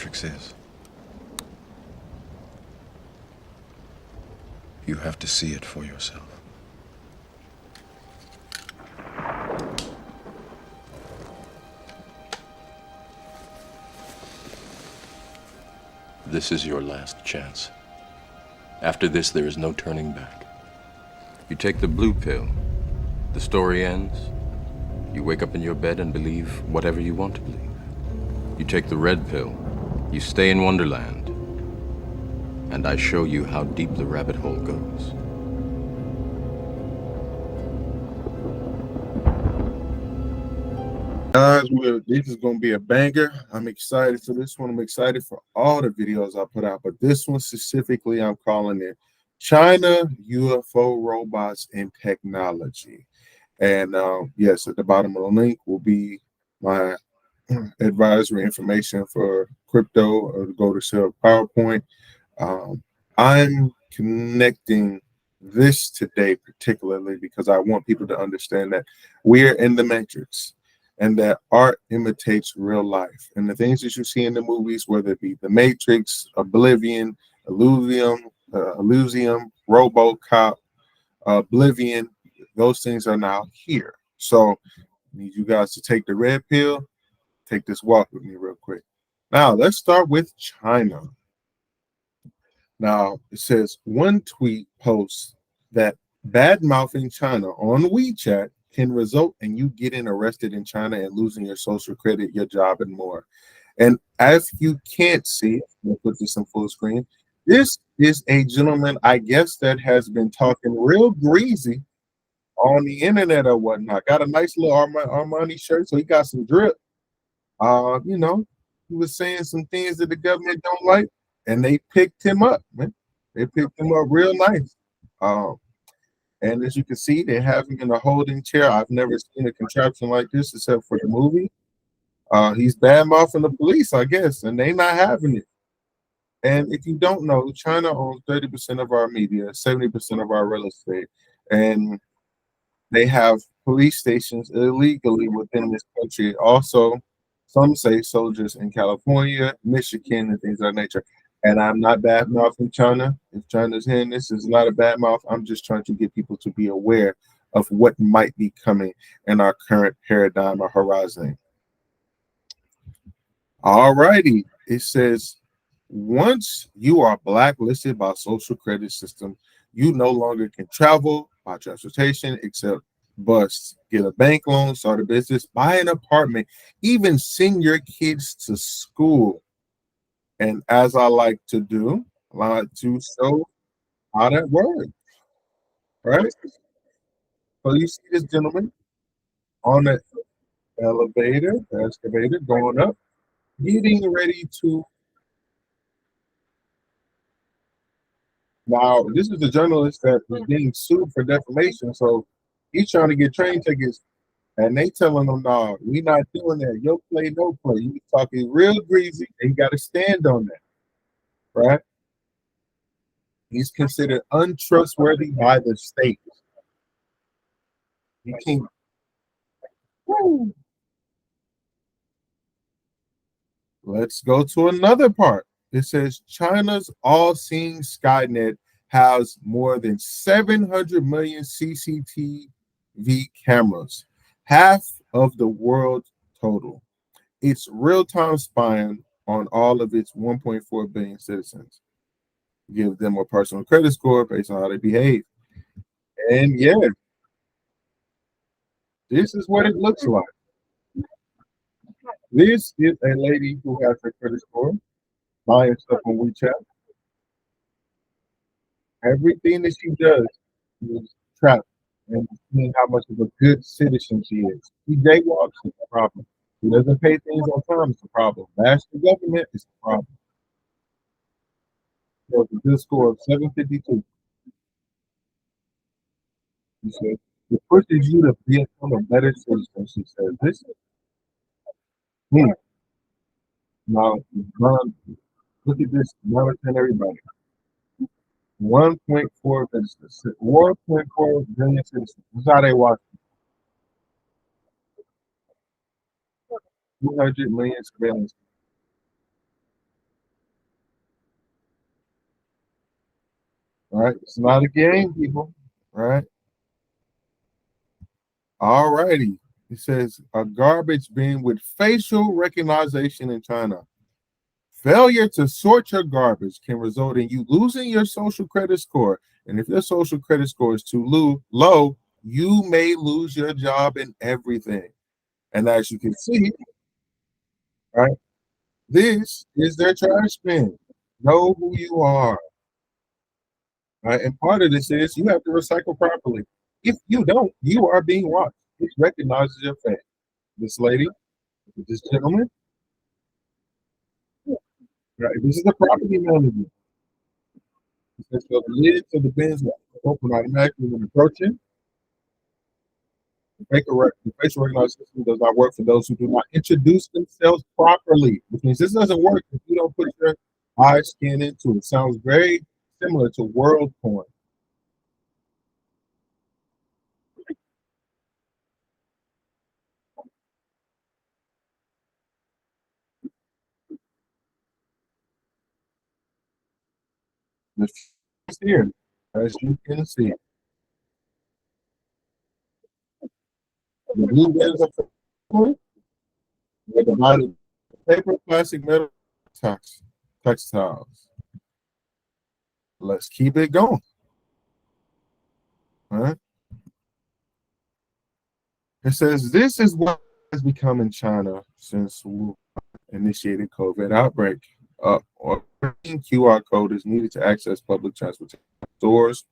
Matrix is. You have to see it for yourself. This is your last chance. After this, there is no turning back. You take the blue pill, the story ends. You wake up in your bed and believe whatever you want to believe. You take the red pill, you stay in Wonderland, and I show you how deep the rabbit hole goes. Guys, this is going to be a banger. I'm excited for this one. I'm excited for all the videos I put out, but this one specifically, I'm calling it China UFO Robots and Technology. And yes, at the bottom of the link will be my advisory information for crypto or to go to sell PowerPoint. I'm connecting this today particularly because I want people to understand that we're in the matrix and that art imitates real life. And the things that you see in the movies, whether it be The Matrix, Oblivion, Elysium, RoboCop, Oblivion, those things are now here. So I need you guys to take the red pill, take this walk with me real quick. Now, let's start with China. Now, it says one tweet posts that bad-mouthing China on WeChat can result in you getting arrested in China and losing your social credit, your job, and more. And as you can't see, we'll put this in full screen. This is a gentleman, I guess, that has been talking real greasy on the internet or whatnot. Got a nice little Armani shirt, so he got some drip. You know, he was saying some things that the government don't like, and they picked him up, man. They picked him up real nice. And as you can see, they have him in a holding chair. I've never seen a contraption like this except for the movie. He's bad mouthing the police, I guess, and they not having it. And if you don't know, China owns 30% of our media, 70% of our real estate, and they have police stations illegally within this country. Also, some say soldiers in California, Michigan, and things of that nature. And I'm not bad mouthing China. If China's hearing this, is not a bad mouth. I'm just trying to get people to be aware of what might be coming in our current paradigm or horizon. All righty. It says, once you are blacklisted by social credit system, you no longer can travel, buy transportation, except bus, get a bank loan, start a business, buy an apartment, even send your kids to school. And as I like to do, I like to show how that works, right? So you see this gentleman on the elevator, excavator, going up, getting ready to. Now, this is a journalist that was being sued for defamation, so he's trying to get train tickets, and they telling him, "No, we not doing that. Yo play, no play." You talking real greasy, and you got to stand on that, right? He's considered untrustworthy by the state. He can't. Woo. Let's go to another part. It says China's all-seeing Skynet has more than 700 million CCTV cameras, half of the world's total. It's real-time spying on all of its 1.4 billion citizens. Give them a personal credit score based on how they behave. And yeah, this is what it looks like. This is a lady who has a credit score, buying stuff on WeChat. Everything that she does is trapped and seeing how much of a good citizen she is. She jaywalks, it's a problem. She doesn't pay things on time, it's a problem. Bash the government, it's a problem. So it's a good score of 752. She said, it pushes you to become a better citizen, she says. This is me. Now, look at this, monitoring everybody. 1.4 citizens, 1.4 billion citizens. This is how they watch. 200 million surveillance. right? It's not a game, people. Right? All righty. It says a garbage bin with facial recognition in China. Failure to sort your garbage can result in you losing your social credit score. And if your social credit score is too low, you may lose your job and everything. And as you can see, right, this is their trash bin. Know who you are. Right? And part of this is you have to recycle properly. If you don't, you are being watched. It recognizes your face. This lady, this gentleman, right? This is the property manager. So the lids of the bins will open automatically when approaching. The facial recognition system does not work for those who do not introduce themselves properly, which means this doesn't work if you don't put your eye scan into it. Sounds very similar to WorldCoin. The is here, as you can see. The blue bins are they're divided paper, plastic, metal, textiles. Let's keep it going. All right. It says this is what has become in China since Wuhan initiated COVID outbreak. Or QR code is needed to access public transportation stores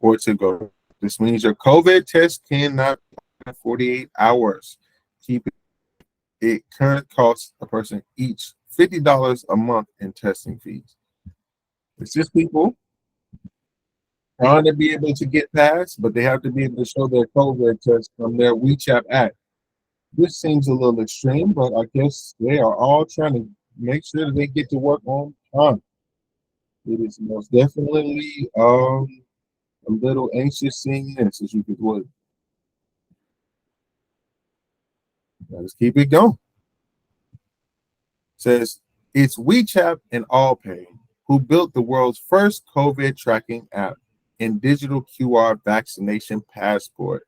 or to go. This means your COVID test cannot be 48 hours. Keep it. It current costs a person each $50 a month in testing fees. It's just people trying to be able to get past, but they have to be able to show their COVID test from their WeChat app. This seems a little extreme, but I guess they are all trying to make sure that they get to work on time. It is most definitely a little anxious seeing this, as you could would. Let's keep it going. Says it's WeChat and Allpay who built the world's first COVID tracking app and digital QR vaccination passport.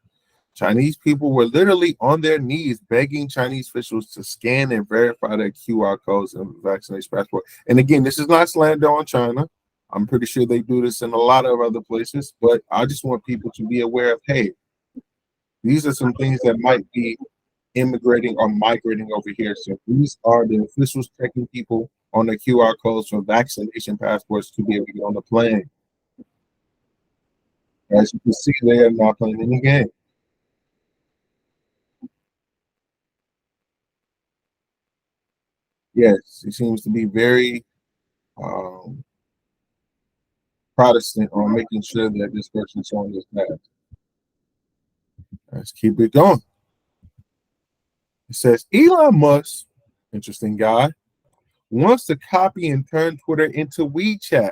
Chinese people were literally on their knees begging Chinese officials to scan and verify their QR codes and vaccination passport. And again, this is not slander on China. I'm pretty sure they do this in a lot of other places, but I just want people to be aware of, hey, these are some things that might be immigrating or migrating over here. So these are the officials checking people on the QR codes for vaccination passports to be able to get on the plane. As you can see, they are not playing any game. Yes, he seems to be very um, Protestant on making sure that this person's on this path. Let's keep it going. It says Elon Musk, interesting guy, wants to copy and turn Twitter into WeChat.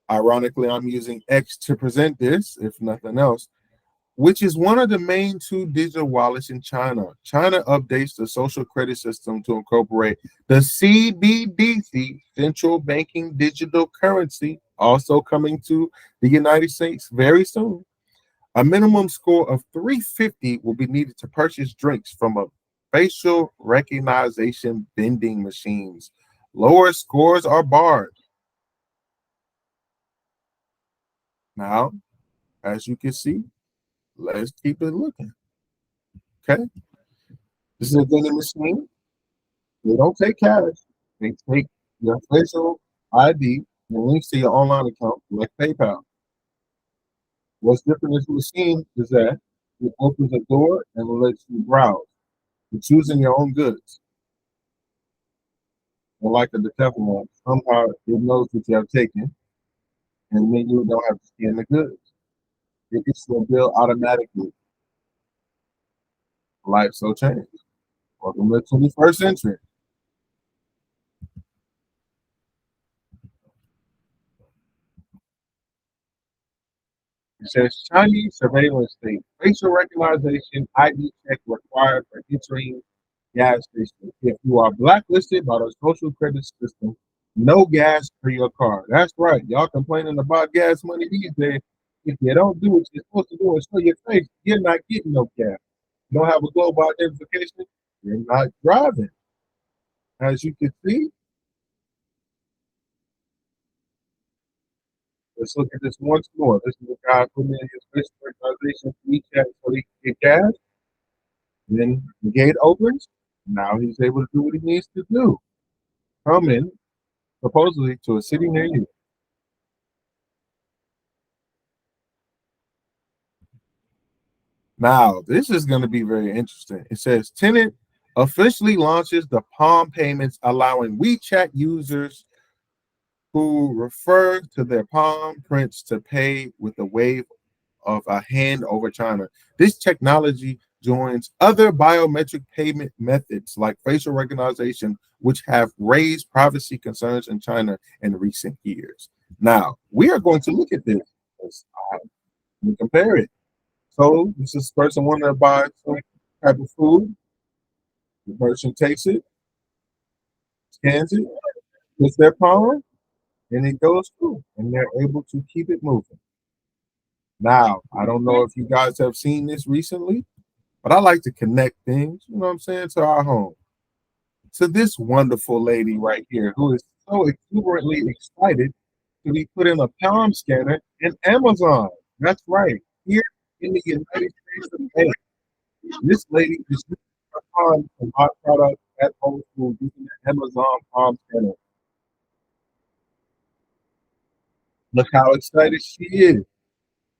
Ironically, I'm using X to present this, if nothing else, which is one of the main two digital wallets in China. China updates the social credit system to incorporate the CBDC, central banking digital currency, also coming to the United States very soon. A minimum score of 350 will be needed to purchase drinks from a facial recognition vending machines. Lower scores are barred. Now, as you can see, let's keep it looking. Okay. This is a vending machine. They don't take cash. They take your facial ID and links to your online account like PayPal. What's different in this machine is that it opens a door and lets you browse. You're choosing your own goods. Unlike the Decathlon, somehow it knows what you have taken, and then you don't have to scan the goods. It gets your bill automatically. Life so changed. Welcome to the 21st century. It says Chinese surveillance state. Facial recognition ID check required for entering gas stations. If you are blacklisted by the social credit system, No gas for your car. That's right. Y'all complaining about gas money these days. If you don't do what you're supposed to do and show your face, you're not getting no gas. You don't have a global identification, you're not driving. As you can see, let's look at this once more. This is a guy putting in his face organization WeChat so he can get gas. Then the gate opens. Now he's able to do what he needs to do. Come in, supposedly, to a city near you. Now, this is going to be very interesting. It says tenant officially launches the Palm payments, allowing WeChat users who refer to their palm prints to pay with a wave of a hand over China. This technology joins other biometric payment methods like facial recognition, which have raised privacy concerns in China in recent years. Now, we are going to look at this and compare it. So, this is person wanting to buy some type of food. The person takes it, scans it, puts their palm, and it goes through, and they're able to keep it moving. Now, I don't know if you guys have seen this recently, but I like to connect things, you know what I'm saying, to our home. So this wonderful lady right here who is so exuberantly excited to be put in a palm scanner in Amazon. That's right. Here in the United States of America, this lady is using her palm to buy products at Whole Foods using the Amazon palm scanner. Look how excited she is.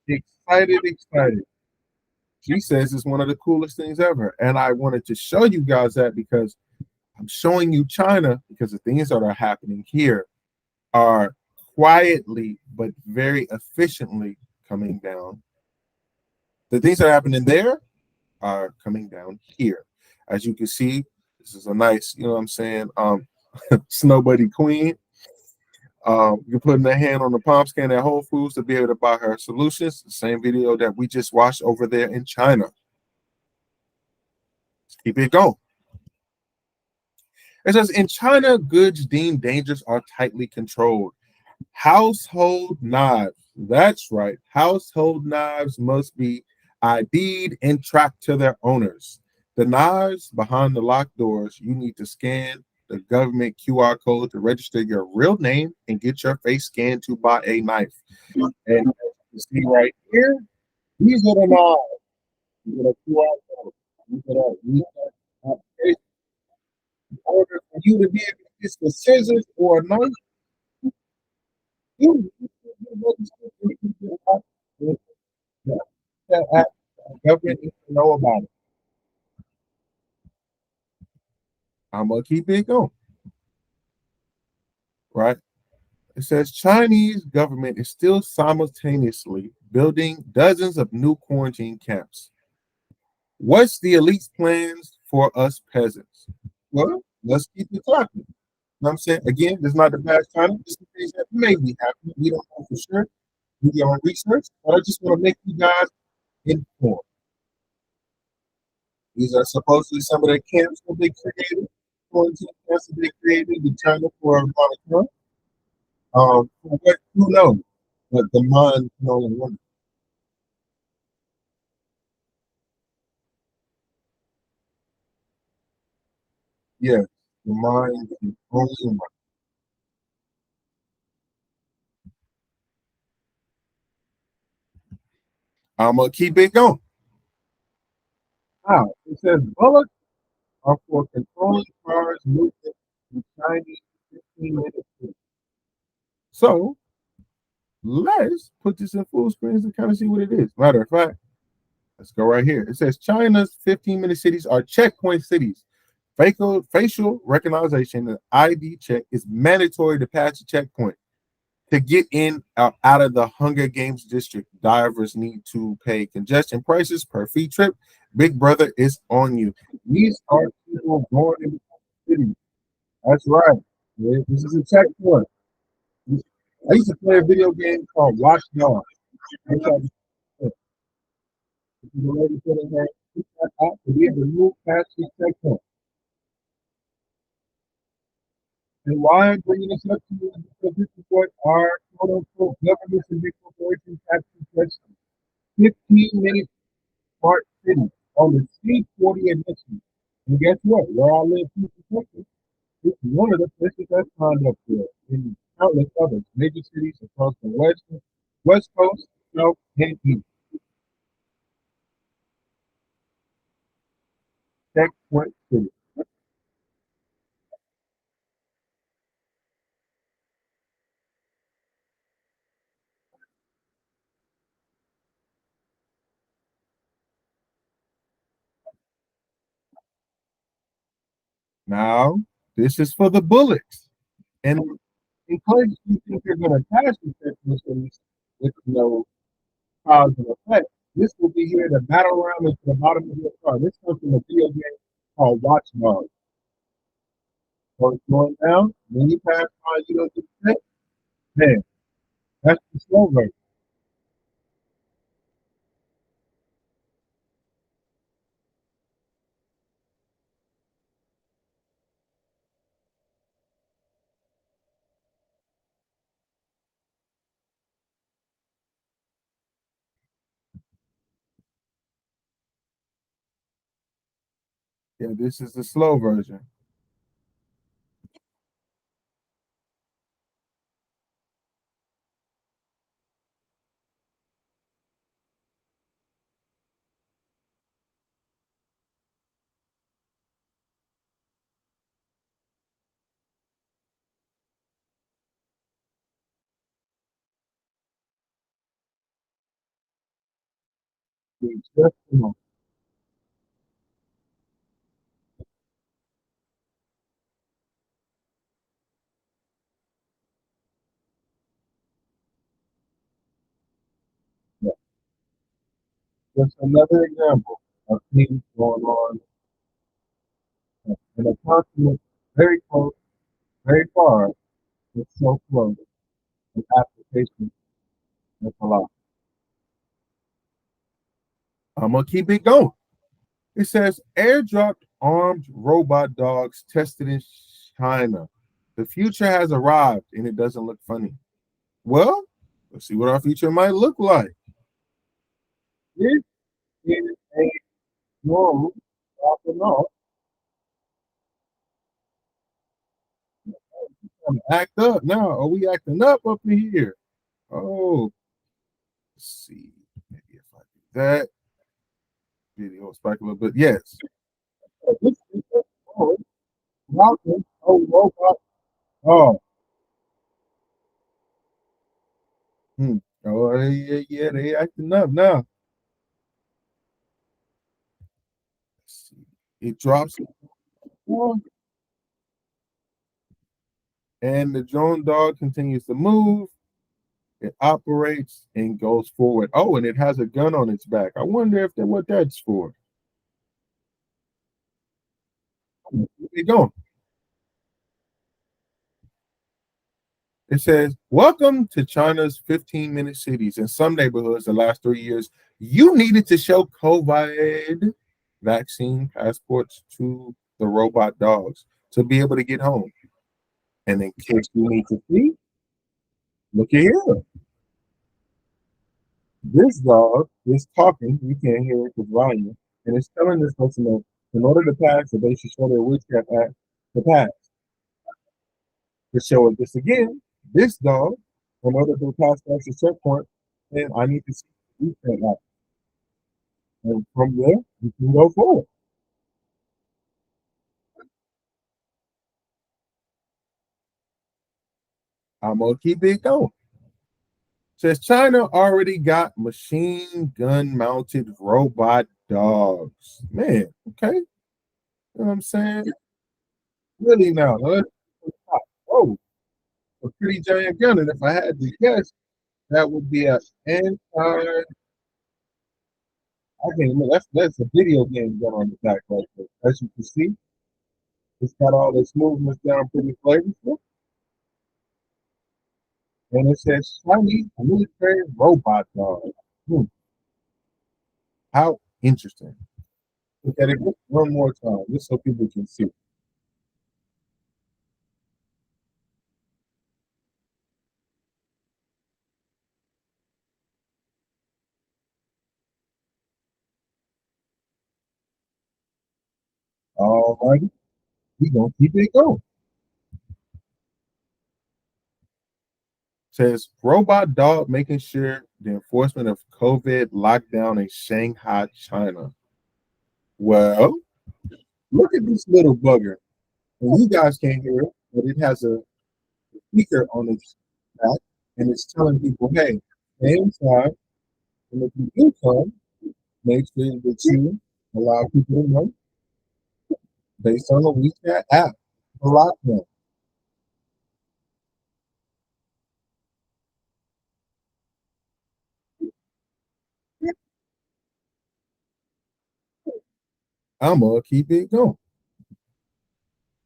Excited, excited. She says it's one of the coolest things ever. And I wanted to show you guys that because I'm showing you China because the things that are happening here are quietly but very efficiently coming down. The things that are happening there are coming down here. As you can see, this is a nice, you know what I'm saying, Snow Buddy Queen. You're putting their hand on the palm scan at Whole Foods to be able to buy her solutions. The same video that we just watched over there in China. Let's keep it going. It says in China, goods deemed dangerous are tightly controlled. Household knives. That's right. Household knives must be ID'd and tracked to their owners. The knives behind the locked doors, you need to scan the government QR code to register your real name and get your face scanned to buy a knife. And as you see right here, these are the knives. You get a QR code. You get a application. In order for you to be able to get the scissors or a knife, you that government needs to know about it. I'm gonna keep it going, right? It says Chinese government is still simultaneously building dozens of new quarantine camps. What's the elite's plans for us peasants? Well, let's keep it talking. You know what I'm saying? Again, this is not the bad China. This is things that may be happening. We don't know for sure. Do your own research, but I just want to make you guys informed. These are supposedly some of the camps that they created, quarantine camps that they created in China for about a month. For what, who knows? But the mind can only wonder. Yes, the mind can only wonder. I'm gonna keep it going. Now it says bullets are for controlling cars movement in Chinese 15-minute. So let's put this in full screen to kind of see what it is. Matter of fact, let's go right here. It says China's 15-minute cities are checkpoint cities. Facial recognition and ID check is mandatory to pass the checkpoint. To get in out of the Hunger Games district, divers need to pay congestion prices per fee trip. Big Brother is on you. These are people going into the city. That's right. Yeah, this is a checkpoint. I used to play a video game called Watch Dogs. The lady put in her app to be able to move past the checkpoint. And why I'm bringing this up to you is because this is what our quote unquote governments and big corporations have to touch 15-minute smart cities on the C40 initiative. And guess what? Where I live, Houston, Texas, it's one of the places that's signed up for it. And countless others, major cities across the West Coast, South, and East. Checkpoint City. Now, this is for the bullets. And in case you think you're going to pass the checklist with no cause and effect, this will be here to battle around into the bottom of your car. This comes from a video game called Watch Dogs. So it's going down. When you pass by, you don't get sick. Man, that's the slow version. Yeah, this is the slow version. It's just, yeah, just another example of things going on in a continent very close, very far, it's so close. An application that's a lot. I'm gonna keep it going. It says airdropped armed robot dogs tested in China. The future has arrived and it doesn't look funny. Well, let's see what our future might look like. This is a normal dropping off. Act up now. Are we acting up in here? Oh, let's see. Maybe if I do that, video spike a little bit. Yes. This is a welcome. Oh, robot. Oh, hmm. Oh, yeah, yeah, they acting up now. Let's see. It drops and the drone dog continues to move. It operates and goes forward. Oh, and it has a gun on its back. I wonder if that what that's for. Where it going? It says, "Welcome to China's 15-minute cities. In some neighborhoods, the last 3 years, you needed to show COVID vaccine passports to the robot dogs to be able to get home. And in case you need to see, look here. This dog is talking. You can't hear it with volume, and it's telling this person that in order to pass, that they should show their WeChat app to pass. To show it this again, this dog, in order to pass the extra checkpoint, and I need to see the WeChat app. And from there, you can go forward. I'm gonna keep it going. Says China already got machine gun mounted robot dogs. Man, okay. You know what I'm saying? Really now. Oh, a pretty giant gun. And if I had to guess, that would be a anti. I can't remember. That's a video game gun on the back right there. As you can see, it's got all this movements down pretty flavorful. And it says Chinese military robot dog. Hmm, how interesting. Look at it one more time, just so people can see. All righty, we gonna keep it going. Says robot dog making sure the enforcement of COVID lockdown in Shanghai, China. Well, look at this little bugger. And you guys can't hear it, but it has a speaker on its back, and it's telling people, hey, stay inside. And if you do come, make sure that you allow people to know based on the WeChat app. The lockdown. I'm gonna keep it going.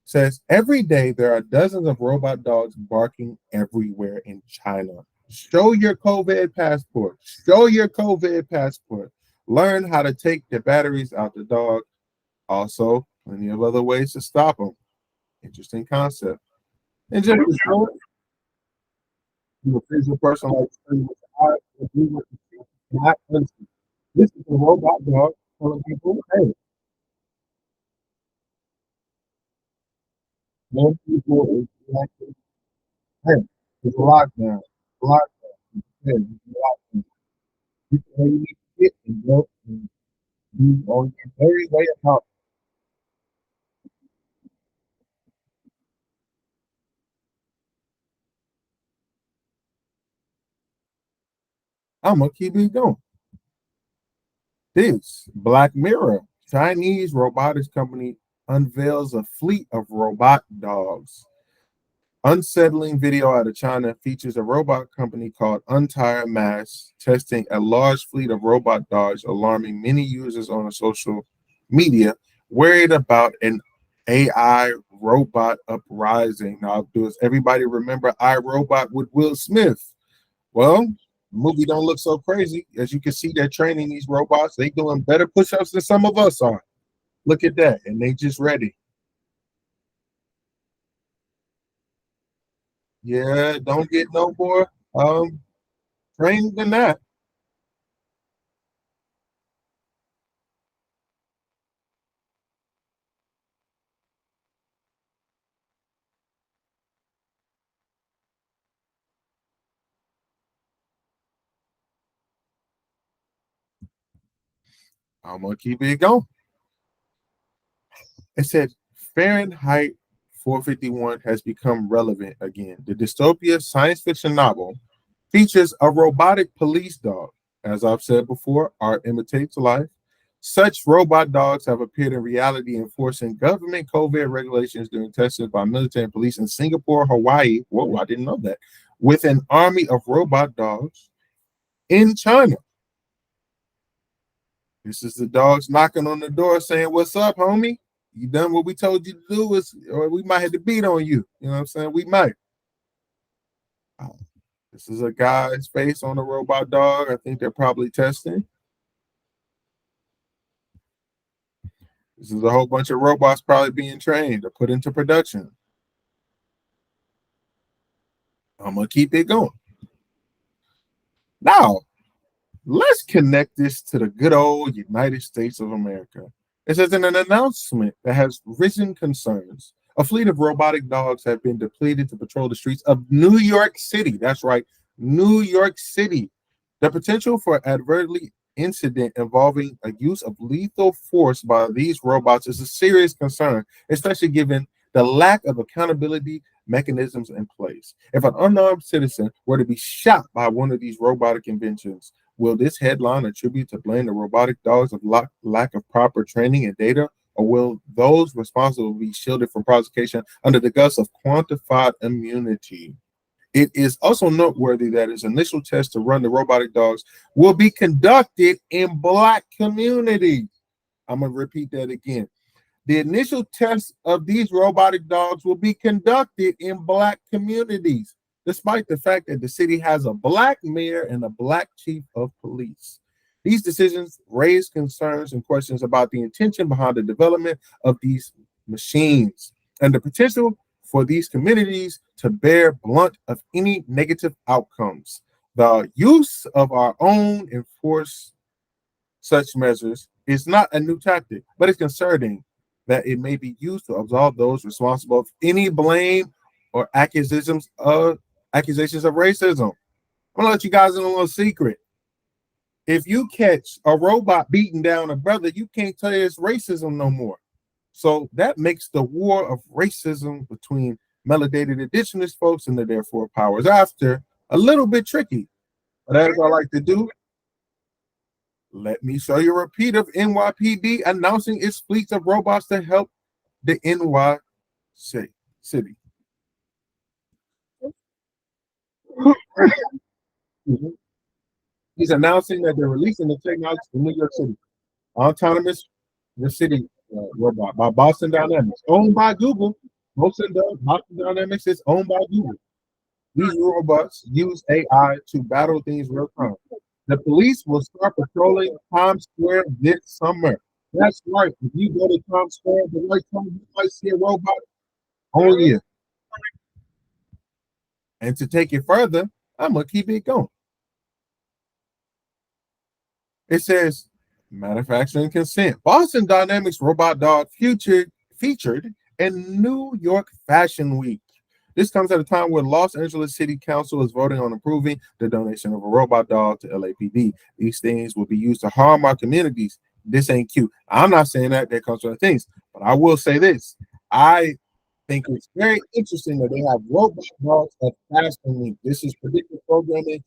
Says every day there are dozens of robot dogs barking everywhere in China. Show your COVID passport. Show your COVID passport. Learn how to take the batteries out the dog. Also, plenty of other ways to stop them. Interesting concept. And just to show it, you a physical person like you with the eye, if you were to see, not understand. This is a robot dog telling people, hey, more people is like, hey, it's a lockdown. Lockdown. Hey, it's a lockdown. You can really need to get and go and be on your very way out. I'm gonna keep it going. This Black Mirror, Chinese robotics company unveils a fleet of robot dogs. Unsettling video out of China features a robot company called Untired Mass testing a large fleet of robot dogs, alarming many users on social media worried about an AI robot uprising. Now, does everybody remember iRobot with Will Smith? Well, the movie don't look so crazy. As you can see, they're training these robots. They doing better push-ups than some of us are. Look at that, and they just ready. Yeah, don't get no more trained than that. I'm gonna keep it going. It said Fahrenheit 451 has become relevant again. The dystopia science fiction novel features a robotic police dog. As I've said before, art imitates life. Such robot dogs have appeared in reality enforcing government COVID regulations during tests by military and police in Singapore, Hawaii. Whoa, I didn't know that. With an army of robot dogs in China. This is the dogs knocking on the door saying, "What's up, homie? You done what we told you to do, is, or we might have to beat on you." You know what I'm saying? We might. Uh, This is a guy's face on a robot dog. I think they're probably testing. This is a whole bunch of robots probably being trained or put into production. I'm gonna keep it going. Now, let's connect this to the good old United States of America. It says in an announcement that has risen concerns, a fleet of robotic dogs have been depleted to patrol the streets of New York City. That's right, New York City. The potential for advertently incident involving a use of lethal force by these robots is a serious concern, especially given the lack of accountability mechanisms in place. If an unarmed citizen were to be shot by one of these robotic inventions, will this headline attribute to blame the robotic dogs of lack of proper training and data, or will those responsible be shielded from prosecution under the guise of quantified immunity? It is also noteworthy that its initial test to run the robotic dogs will be conducted in Black communities. I'm going to repeat that again. The initial tests of these robotic dogs will be conducted in Black communities, despite the fact that the city has a Black mayor and a Black chief of police. These decisions raise concerns and questions about the intention behind the development of these machines and the potential for these communities to bear blunt of any negative outcomes. The use of our own enforced such measures is not a new tactic, but it's concerning that it may be used to absolve those responsible of any blame or accusations of racism. I'm gonna let you guys in a little secret. If you catch a robot beating down a brother, you can't tell it's racism no more. So that makes the war of racism between melanated indigenous folks and the therefore powers after a little bit tricky. But as I like to do, let me show you a repeat of NYPD announcing its fleets of robots to help the NY city. He's announcing that they're releasing the technology in New York City. Autonomous the city robot by Boston Dynamics, owned by Google. Boston Dynamics is owned by Google. These robots use AI to battle things real time. The police will start patrolling Times Square this summer. That's right. If you go to Times Square the right time, you might see a robot. Oh yeah. And to take it further, I'm gonna keep it going. It says manufacturing consent. Boston Dynamics robot dog featured in New York Fashion Week. This comes at a time when Los Angeles City Council is voting on approving the donation of a robot dog to LAPD. These things will be used to harm our communities. This ain't cute. I'm not saying that comes from the things, but I will say this. I think it's very interesting that they have robot dogs at Fashion Week. This is predictive programming.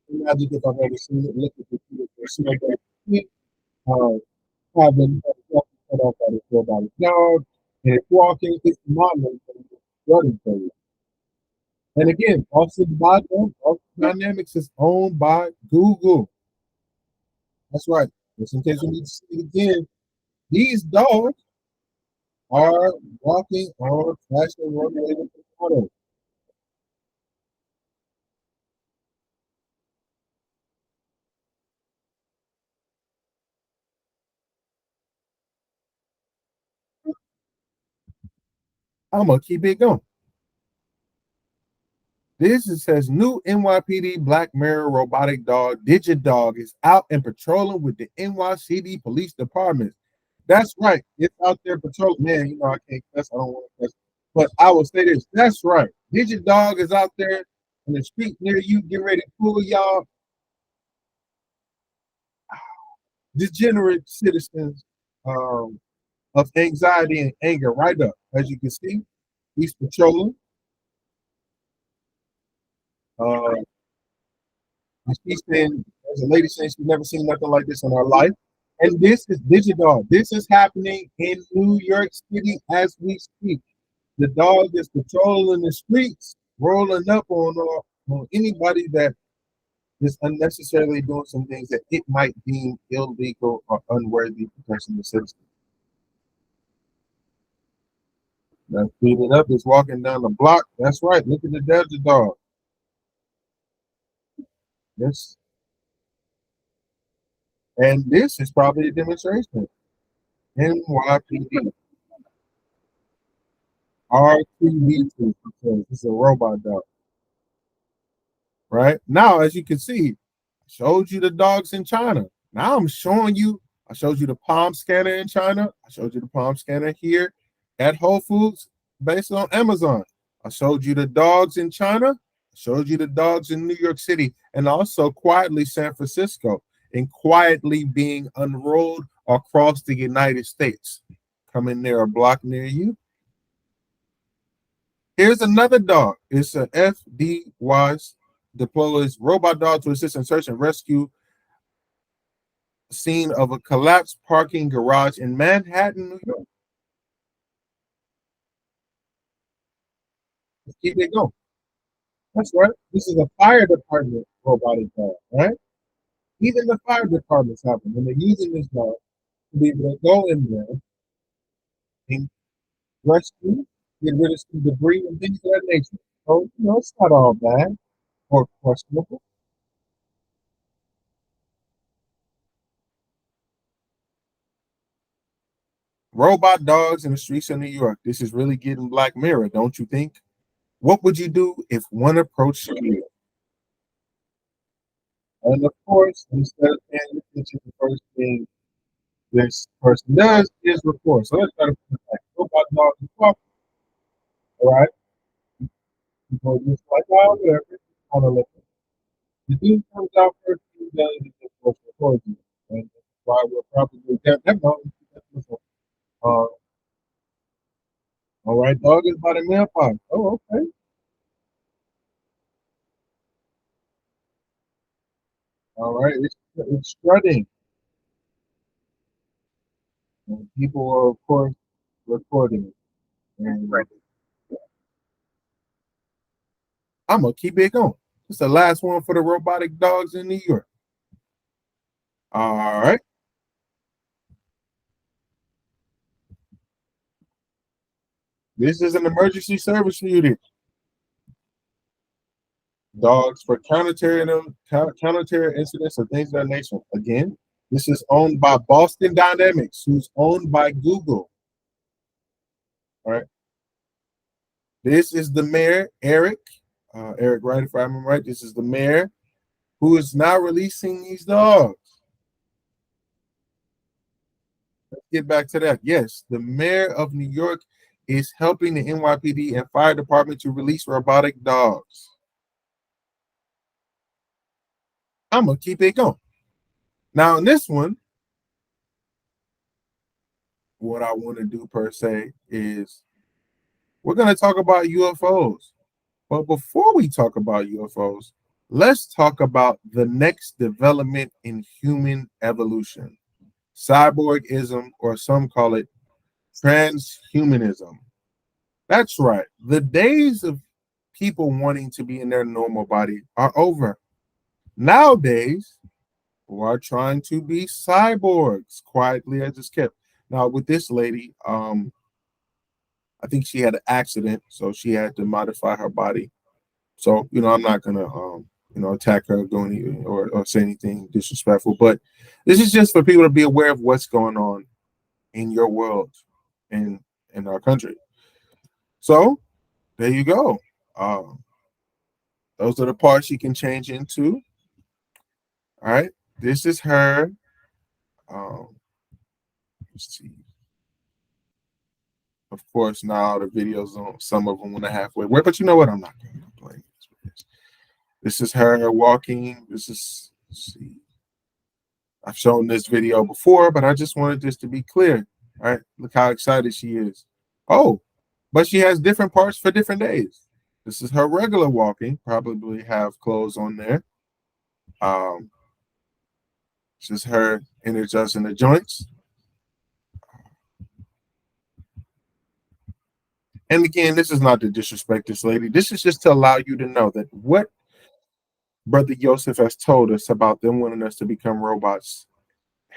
Imagine if I've ever seen it. Look at the computer. Having cut off by the 4 by dog, and it's walking, it's modeling running for you. And again, also the bottom, Dynamics is owned by Google. That's right. Just in case you need to see it again, these dogs are walking on fashion runway with the model. I'm gonna keep it going. This is says new NYPD Black Mirror robotic dog DigiDog is out and patrolling with the NYCD Police Department. That's right. It's out there patrolling. Man, you know I can't cuss. I don't want to cuss. But I will say this. That's right. DigiDog is out there in the street near you. Get ready to pull y'all degenerate citizens of anxiety and anger right up. As you can see, he's patrolling. Uh, she's saying, there's a lady saying she's never seen nothing like this in her life. And this is digital. This is happening in New York City as we speak. The dog is patrolling the streets, rolling up on anybody that is unnecessarily doing some things that it might deem illegal or unworthy for personal citizen. Now, speed it up. It's walking down the block. That's right. Look at the desert dog. Yes. And this is probably a demonstration. NYPD R2D2 because it's a robot dog. Right now, as you can see, I showed you the dogs in China. Now I'm showing you. I showed you the palm scanner in China. I showed you the palm scanner here at Whole Foods based on Amazon. I showed you the dogs in China. I showed you the dogs in New York City and also quietly San Francisco and quietly being unrolled across the United States. Coming near a block near you. Here's another dog. It's a FDY deploys robot dog to assist in search and rescue scene of a collapsed parking garage in Manhattan, New York. Let's keep it going. That's right. This is a fire department robotic dog, right? Even the fire departments have them, and they're using this dog to be able to go in there and rescue, get rid of some debris and things of that nature. So, it's not all bad or questionable. Robot dogs in the streets of New York. This is really getting Black Mirror, don't you think? What would you do if one approached you? And of course, instead of paying attention to the first thing, this person does is record. So let's try to put it back. Robot dog is talking, all right? Because just like all whatever, on a listen. The dude comes out first, he does it, of course, records you. And that's why we're probably that mountain. Uh, all right, dog is by the mailbox. Oh, okay. All right, it's strutting. And people are, of course, recording it. And I'm going to keep it going. It's the last one for the robotic dogs in New York. All right. This is an emergency service unit. Dogs for counter-terror incidents or things of that nature. Again, this is owned by Boston Dynamics, who's owned by Google. All right. This is the mayor, Eric. Eric Wright, if I remember right. This is the mayor who is now releasing these dogs. Let's get back to that. Yes, the mayor of New York is helping the NYPD and fire department to release robotic dogs. I'm going to keep it going. Now, in this one, what I want to do per se is we're going to talk about UFOs. But before we talk about UFOs, let's talk about the next development in human evolution, cyborgism, or some call it transhumanism. That's right. The days of people wanting to be in their normal body are over. Nowadays, we are trying to be cyborgs quietly as it's kept. Now, with this lady, I think she had an accident, so she had to modify her body. So, I'm not gonna attack her, or say anything disrespectful, but this is just for people to be aware of what's going on in your world and in our country. So there you go. Um, those are the parts you can change into. All right. This is her. Um, let's see. Of course, now the videos on some of them went a halfway where, but you know what? I'm not going to complain. This is her walking. This is, let's see. I've shown this video before, but I just wanted this to be clear. All right. Look how excited she is. Oh, but she has different parts for different days. This is her regular walking, probably have clothes on there. Um, this is her energizing the joints. And again, this is not to disrespect this lady. This is just to allow you to know that what Brother Joseph has told us about them wanting us to become robots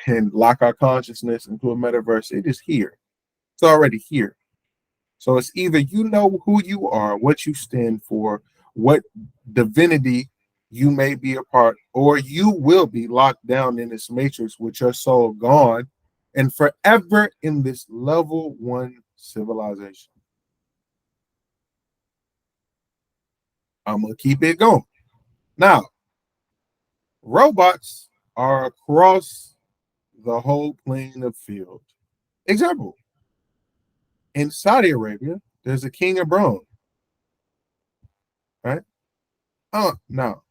and lock our consciousness into a metaverse, it is here. It's already here. So it's either you know who you are, what you stand for, what divinity you may be a part, or you will be locked down in this matrix with your soul gone and forever in this level one civilization. I'm going to keep it going. Now, robots are across the whole plane of field. Example, in Saudi Arabia, there's a king of bronze, right? Now,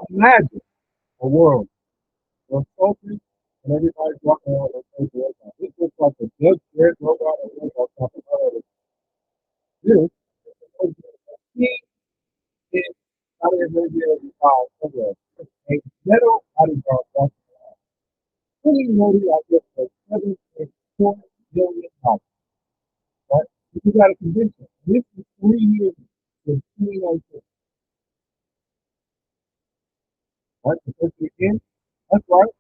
imagine a world where soldiers and everybody's walking around with a robot. This looks like a good red robot or robot talking about this. He is Saudi Arabia somewhere. A metal bodyguard fully loaded at this for $7.4 million. Right? You got a convention. This is 3 years in 2019. Right? The first weekend. That's right.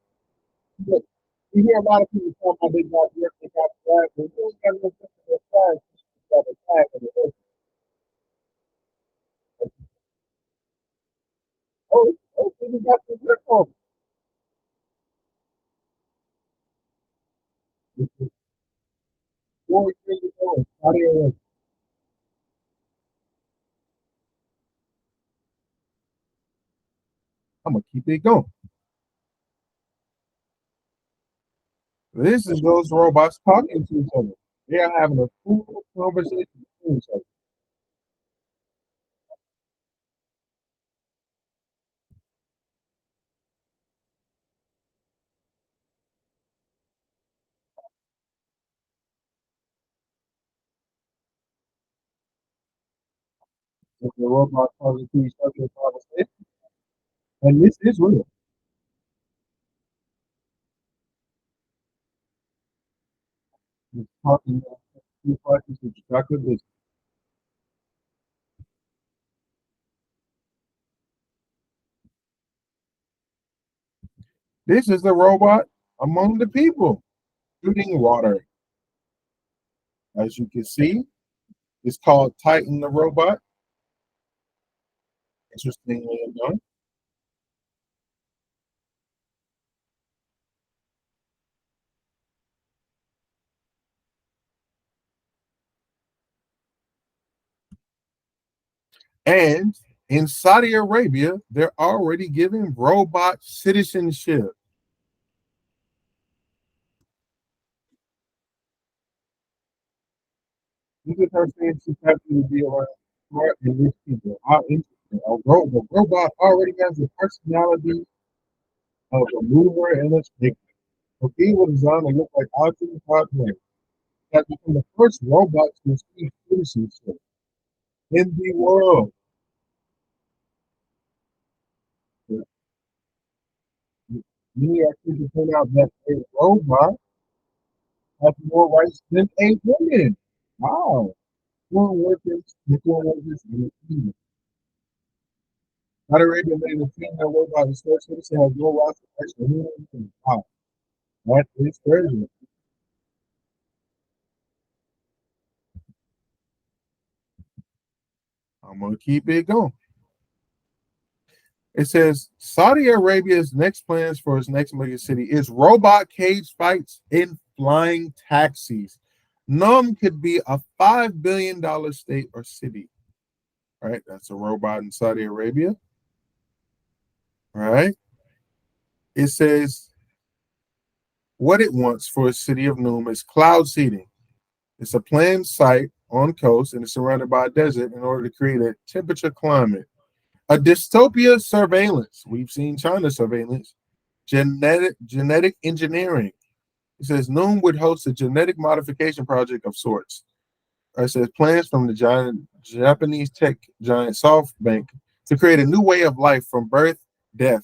Look, you hear a lot of people talk about they got work, they got flags, but you ain't got no sense of their flags. You got a flag on the earth. We got some work on. This is 4 years ago in Saudi Arabia. I'm gonna keep it going. This is those robots talking to each other. They are having a full conversation with each other. If the robots talking to each other in conversation, and this is real. It's talking to parties with chocolate. This is the robot among the people shooting water. As you can see, it's called Titan the robot. Interestingly enough. And in Saudi Arabia, they're already giving robot citizenship. Look at her saying she's happy to be around smart and rich people. How interesting. The robot already has the personality of a mover and a shaker. The people designed to look like Optimus Prime has become the first robot to receive citizenship in the world. Many are quick to point out that a robot has more rights than a woman. Wow. Foreign workers in the kingdom. Saudi Arabia made a female robot the first citizen has no rights to extra human. Wow. That is crazy. I'm gonna keep it going. It says Saudi Arabia's next plans for its next major city is robot cage fights in flying taxis. Num could be a $5 billion state or city. Right? That's a robot in Saudi Arabia. Right? It says what it wants for a city of Noom is cloud seeding. It's a planned site on coast and it's surrounded by a desert in order to create a temperature climate. A dystopia surveillance. We've seen China surveillance. Genetic engineering. It says Noom would host a genetic modification project of sorts. It says plans from the Japanese tech giant SoftBank to create a new way of life from birth, death,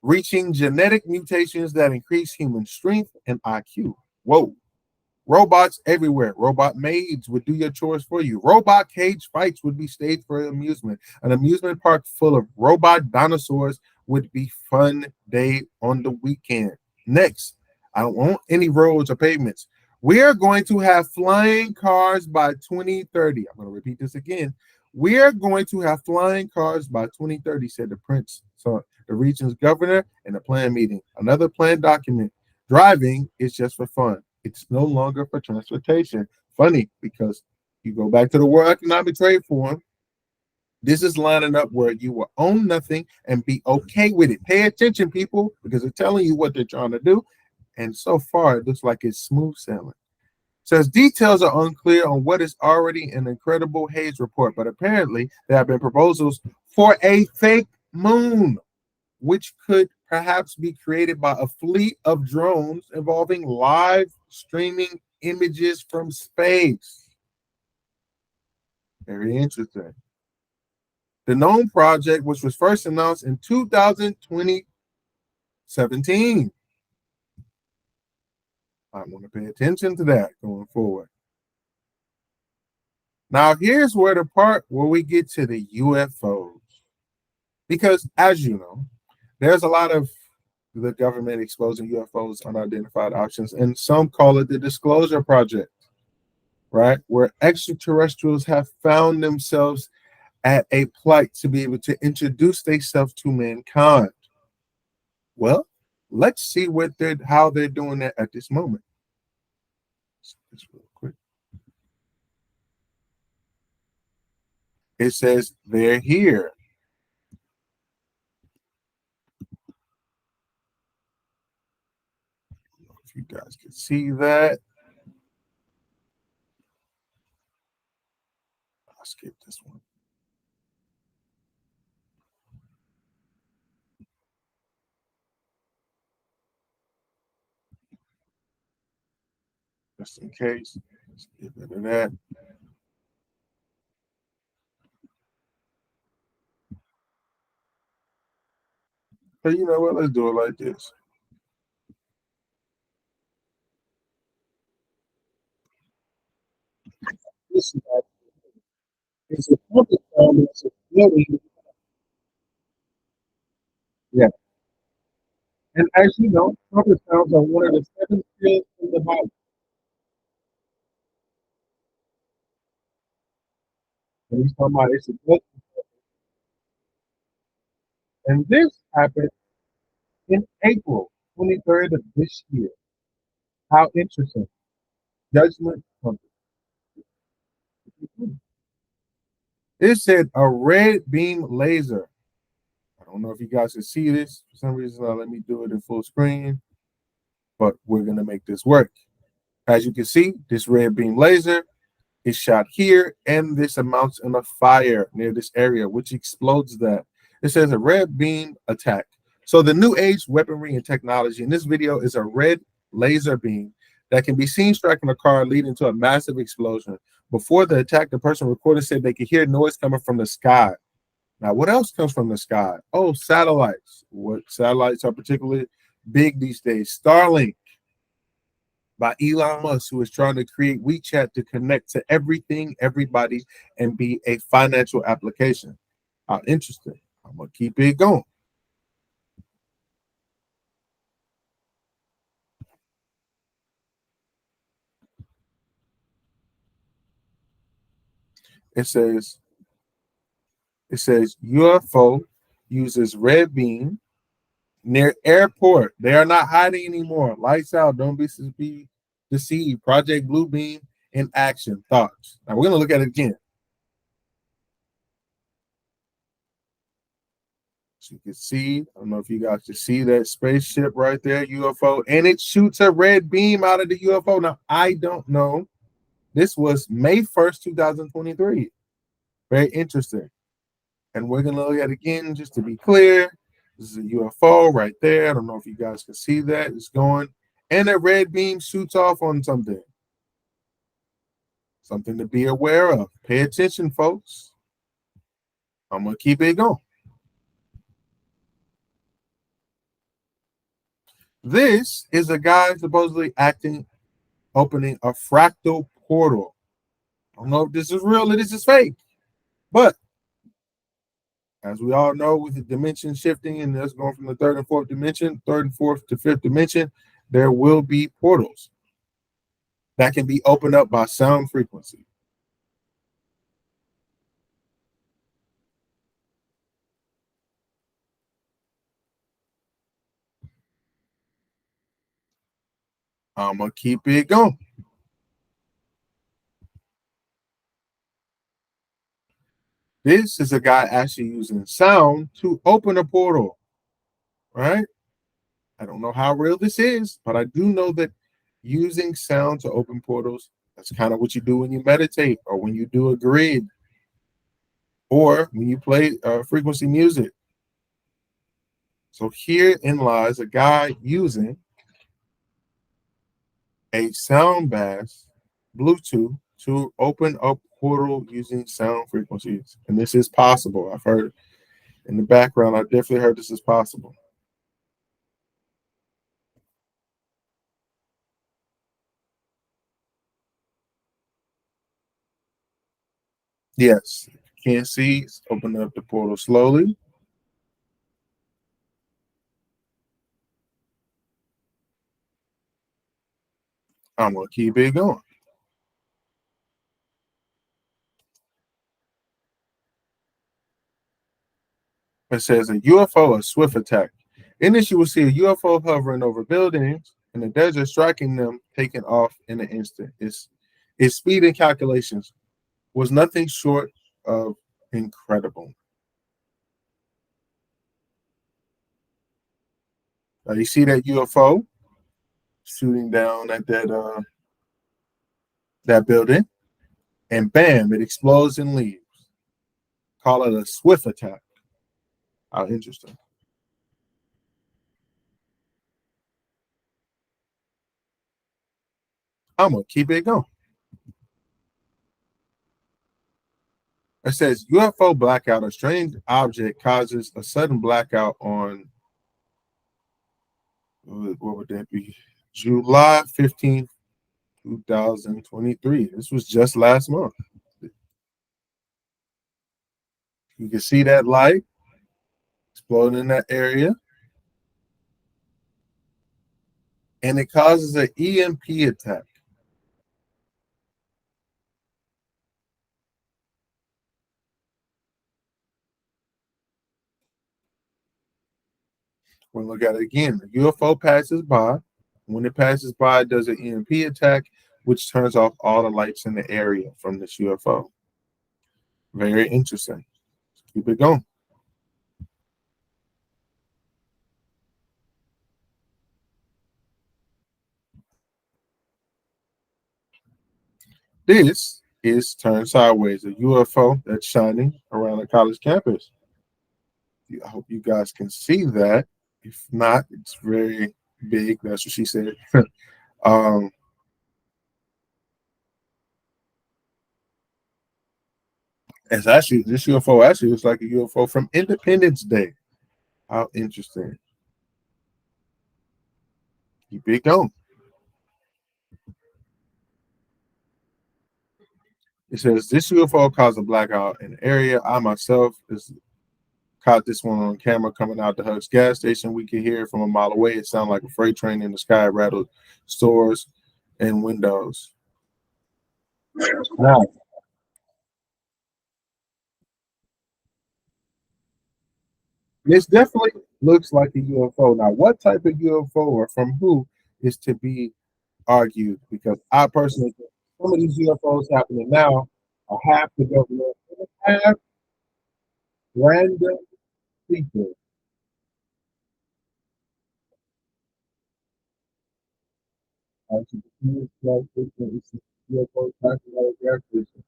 reaching genetic mutations that increase human strength and IQ. Whoa. Robots everywhere. Robot maids would do your chores for you. Robot cage fights would be staged for amusement. An amusement park full of robot dinosaurs would be fun day on the weekend. Next, I don't want any roads or pavements. We are going to have flying cars by 2030. I'm going to repeat this again. We are going to have flying cars by 2030, said the prince. So the region's governor in a plan meeting. Another plan document. Driving is just for fun. It's no longer for transportation. Funny because you go back to the World Economic Trade Forum. This is lining up where you will own nothing and be okay with it. Pay attention, people, because they're telling you what they're trying to do. And so far, it looks like it's smooth sailing. Says details are unclear on what is already an incredible haze report, but apparently there have been proposals for a fake moon, which could perhaps be created by a fleet of drones involving live streaming images from space. Very interesting. The Gnome project, which was first announced in 2017. I want to pay attention to that going forward. Now, here's where the part where we get to the UFOs. Because, as you know, there's a lot of the government exposing UFOs, unidentified options, and some call it the Disclosure Project, right? Where extraterrestrials have found themselves at a plight to be able to introduce themselves to mankind. Well, let's see how they're doing that at this moment. Just real quick. It says they're here. You guys can see that. I'll skip this one. Just in case. Let's get rid of that. But you know what? Let's do it like this. This is a trumpet sound that's exploding. Yeah. And as you know, trumpet sounds are one of the seven skills in the Bible. And he's talking about it's a book. And this happened in April 23rd of this year. How interesting. Judgment trumpet. It said a red beam laser. I don't know if you guys can see this. For some reason, let me do it in full screen. But we're going to make this work. As you can see, this red beam laser is shot here, and this amounts in a fire near this area, which explodes that. It says a red beam attack. So the new age weaponry and technology in this video is a red laser beam that can be seen striking a car, leading to a massive explosion. Before the attack, the person recording said they could hear noise coming from the sky. Now, what else comes from the sky? Oh, satellites. What satellites are particularly big these days? Starlink by Elon Musk, who is trying to create WeChat to connect to everything, everybody, and be a financial application. How interesting. I'm going to keep it going. It says, UFO uses red beam near airport. They are not hiding anymore. Lights out. Don't be deceived. Project Blue Beam in action. Thoughts. Now we're going to look at it again. So you can see, I don't know if you guys can see that spaceship right there, UFO, and it shoots a red beam out of the UFO. Now, I don't know. This was May 1st, 2023. Very interesting. And we're going to look at it again just to be clear. This is a UFO right there. I don't know if you guys can see that. It's going. And a red beam shoots off on something. Something to be aware of. Pay attention, folks. I'm going to keep it going. This is a guy supposedly opening a fractal portal. I don't know if this is real or this is fake, but as we all know, with the dimension shifting and us going from the third and fourth to fifth dimension, there will be portals that can be opened up by sound frequency. I'm going to keep it going. This is a guy actually using sound to open a portal, right? I don't know how real this is, but I do know that using sound to open portals, that's kind of what you do when you meditate or when you do a grid or when you play frequency music. So herein lies a guy using a sound bass Bluetooth to open a portal using sound frequencies. And this is possible. I've heard in the background, I definitely heard this is possible. Yes, you can't see, it's opening up the portal slowly. I'm going to keep it going. It says a UFO, a swift attack. In this, you will see a UFO hovering over buildings in the desert, striking them, taking off in an instant. Its speed and calculations was nothing short of incredible. Now you see that UFO shooting down at that building, and bam, it explodes and leaves. Call it a swift attack. How interesting. I'm gonna keep it going. It says UFO blackout. A strange object causes a sudden blackout on what would that be? July 15th, 2023. This was just last month. You can see that light exploding in that area, and it causes an EMP attack. We'll look at it again. The UFO passes by. When it passes by, it does an EMP attack, which turns off all the lights in the area from this UFO. Very interesting. Keep it going. This is Turned Sideways, a UFO that's shining around a college campus. I hope you guys can see that. If not, it's very big. That's what she said. um, it's actually this UFO actually looks like a UFO from Independence Day. How interesting. Keep it going. It says this UFO caused a blackout in the area. I myself is caught this one on camera coming out the Hug's gas station. We could hear it from a mile away. It sounded like a freight train in the sky rattled stores and windows. Now, this definitely looks like a UFO. Now, what type of UFO or from who is to be argued? Because I personally think some of these UFOs happening now are half the government, half random people. As you can see, it's like UFO crashing out of gas station.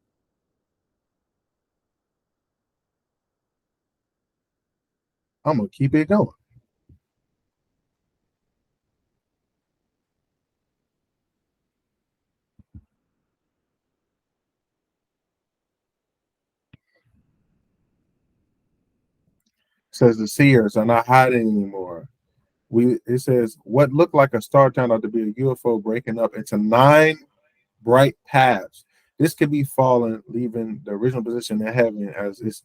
I'm gonna keep it going. Says the seers are not hiding anymore. It says what looked like a star turned out to be a UFO breaking up into 9 bright paths. This could be fallen, leaving the original position in heaven,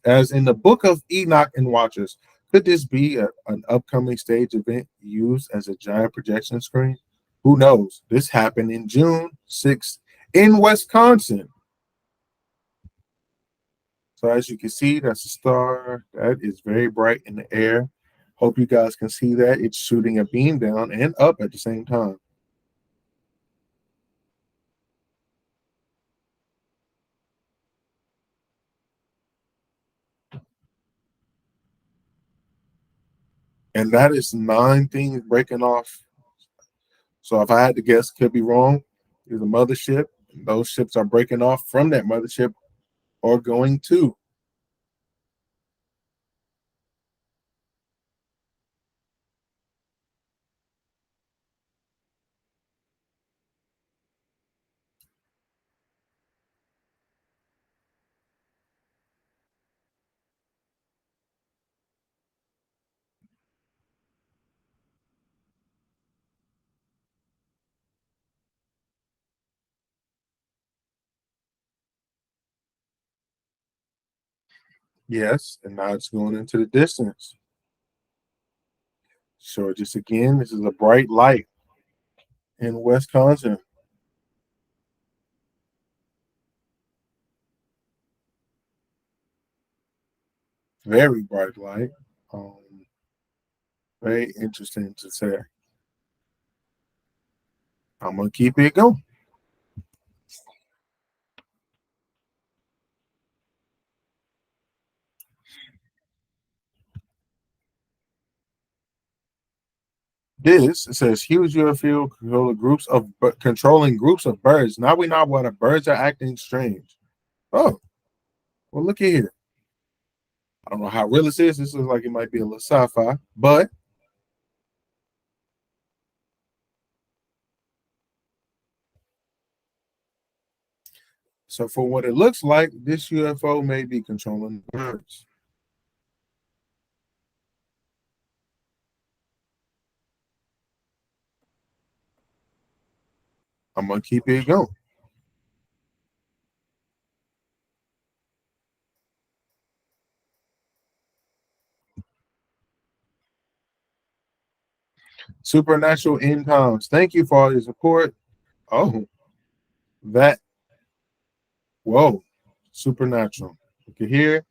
as in the book of Enoch and Watchers. Could this be an upcoming stage event used as a giant projection screen? Who knows? This happened in June 6th in Wisconsin. So as you can see, that's a star that is very bright in the air. Hope you guys can see that. It's shooting a beam down and up at the same time. And that is 9 things breaking off. So if I had to guess, could be wrong. Is a mothership. Those ships are breaking off from that mothership or going to. Yes, and now it's going into the distance. So just again, this is a bright light in Wisconsin. Very bright light. Um, Very interesting to say. I'm gonna keep it going. This, it says huge UFO controlling groups of birds. Now we know why the birds are acting strange. Oh, well, look at here. I don't know how real this is. This looks like it might be a little sci-fi, but so for what it looks like, this UFO may be controlling birds. I'm gonna keep it going. Supernatural end times. Thank you for all your support. Oh, that whoa, supernatural. Look at here.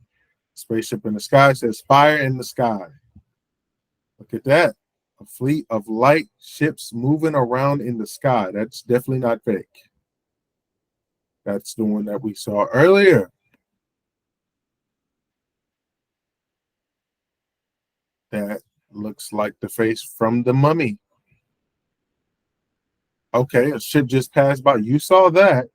Spaceship in the sky says fire in the sky. Look at that. A fleet of light ships moving around in the sky. That's definitely not fake. That's the one that we saw earlier. That looks like the face from the mummy. Okay, a ship just passed by. You saw that.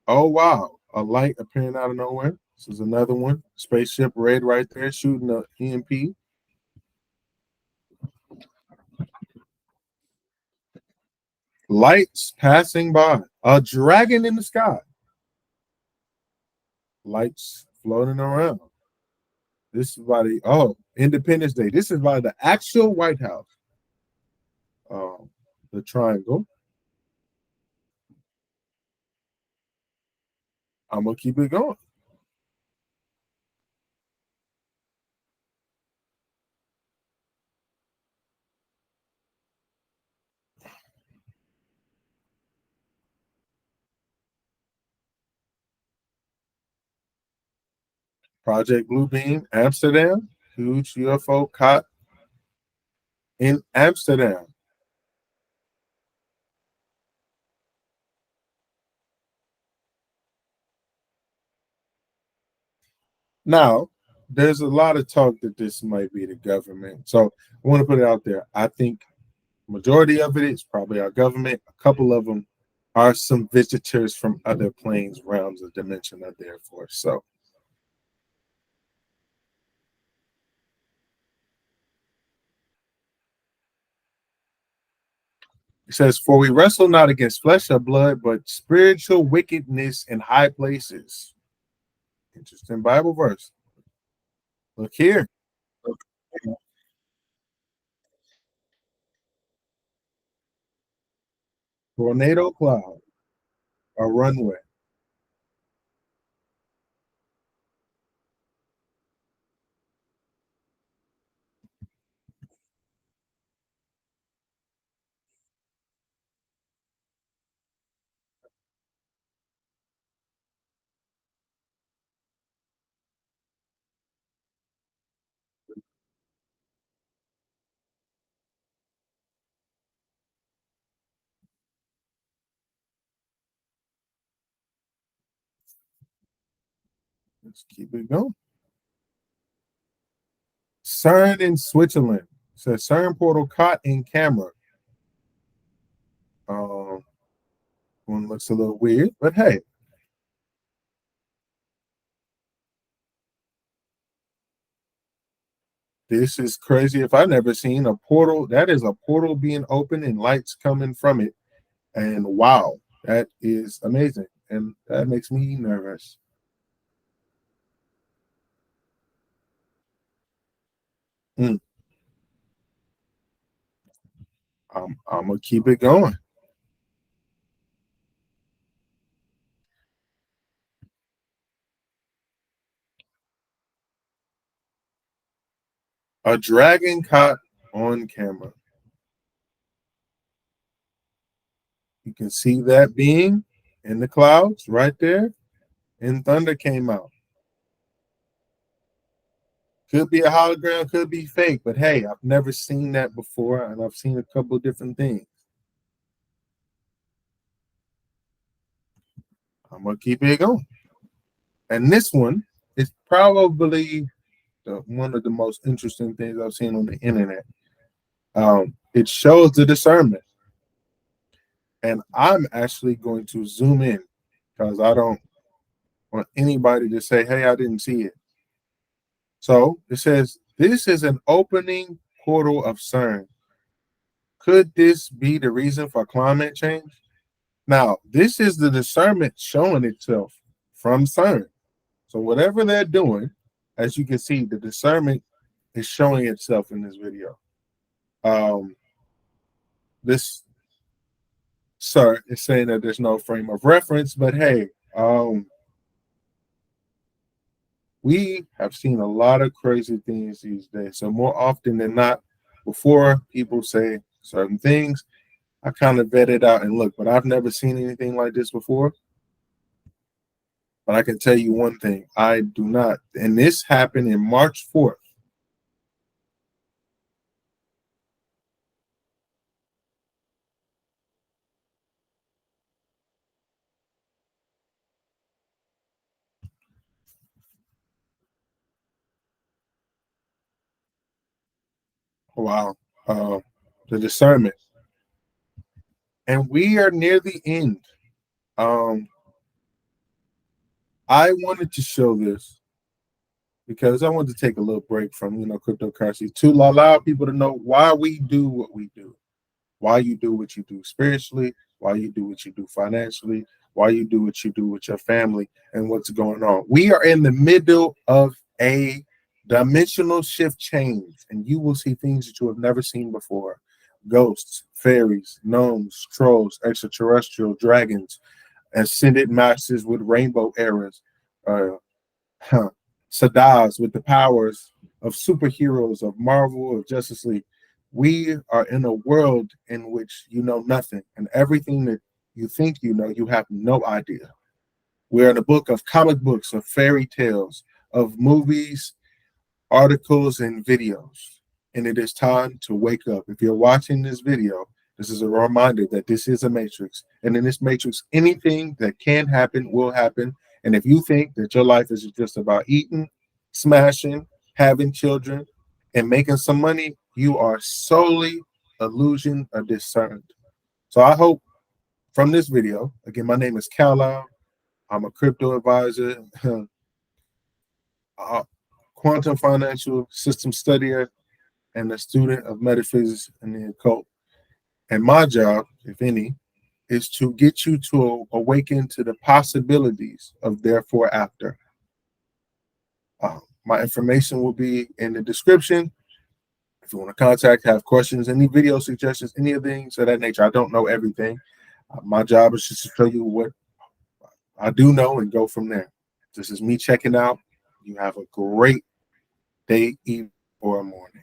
Oh, wow. A light appearing out of nowhere. This is another one. Spaceship red right there shooting the EMP. Lights passing by. A dragon in the sky. Lights floating around. This is by Independence Day. This is by the actual White House. The triangle. I'm gonna keep it going. Project Bluebeam, Amsterdam. Huge UFO caught in Amsterdam. Now, there's a lot of talk that this might be the government. So I want to put it out there. I think majority of it is probably our government. A couple of them are some visitors from other planes, realms, of dimension of the Air Force. So it says, "For we wrestle not against flesh or blood, but spiritual wickedness in high places." Interesting Bible verse. Look here. Look here. Tornado cloud, a runway. Let's keep it going. CERN in Switzerland. It says CERN portal caught in camera. Um, One looks a little weird, but hey, this is crazy. If I've never seen a portal, that is a portal being opened and lights coming from it. And wow, that is amazing. And that makes me nervous. Mm, I'm going to keep it going. A dragon caught on camera. You can see that being in the clouds right there, and thunder came out. Could be a hologram, could be fake, but hey, I've never seen that before, and I've seen a couple different things. I'm gonna keep it going. And this one is probably one of the most interesting things I've seen on the internet. It shows the discernment. And I'm actually going to zoom in because I don't want anybody to say, hey, I didn't see it. So it says, this is an opening portal of CERN. Could this be the reason for climate change? Now, this is the discernment showing itself from CERN. So whatever they're doing, as you can see, the discernment is showing itself in this video. This sir is saying that there's no frame of reference, but hey, we have seen a lot of crazy things these days. So more often than not, before people say certain things, I kind of vet it out and look, but I've never seen anything like this before. But I can tell you one thing, I do not. And this happened in March 4th. Wow. The discernment. And we are near the end. I wanted to show this because I wanted to take a little break from, cryptocurrency to allow people to know why we do what we do, why you do what you do spiritually, why you do what you do financially, why you do what you do with your family, and what's going on. We are in the middle of a dimensional shift change, and you will see things that you have never seen before. Ghosts, fairies, gnomes, trolls, extraterrestrial, dragons, ascended masters with rainbow arrows, Sadars with the powers of superheroes, of Marvel, of Justice League. We are in a world in which you know nothing, and everything that you think you know, you have no idea. We're in a book of comic books, of fairy tales, of movies, articles, and videos. And it is time to wake up. If you're watching this video, this is a reminder that this is a matrix. And in this matrix, anything that can happen will happen. And if you think that your life is just about eating, smashing, having children, and making some money, you are solely illusion or discerned. So I hope from this video, again, my name is Carlisle. I'm a crypto advisor, quantum financial system studier, and a student of metaphysics and the occult. And my job, if any, is to get you to awaken to the possibilities of therefore after. My information will be in the description. If you want to contact, have questions, any video suggestions, any of things of that nature. I don't know everything. My job is just to show you what I do know and go from there. This is me checking out. You have a great day, evening, or morning.